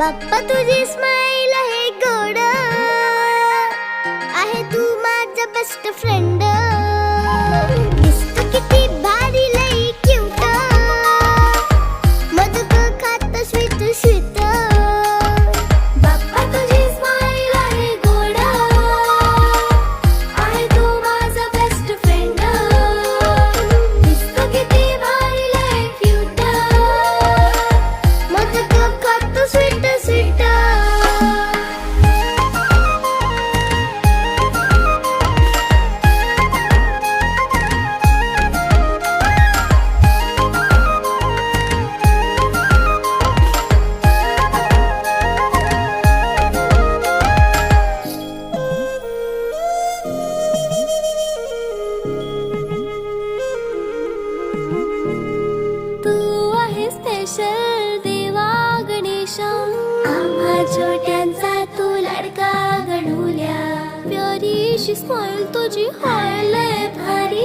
बाप्पा तुझी स्माइल आहे गोड, आहे तू माझा बेस्ट फ्रेंड. दिसतो किती भारी लई क्यूट, मोदक खात स्वीट स्वीट. बाप्पा तुझी स्माइल आहे गोड, आहे तू माझा बेस्ट फ्रेंड. दिसतो किती भारी लई क्यूट, मोदक खात स्वीट स्वीट. तू आहे स्पेशल देवा गणेशा, आम्हा छोट्यांचा तू लाडका गणुल्या. प्यारीशी स्माइल तुझी हाय लय भारी.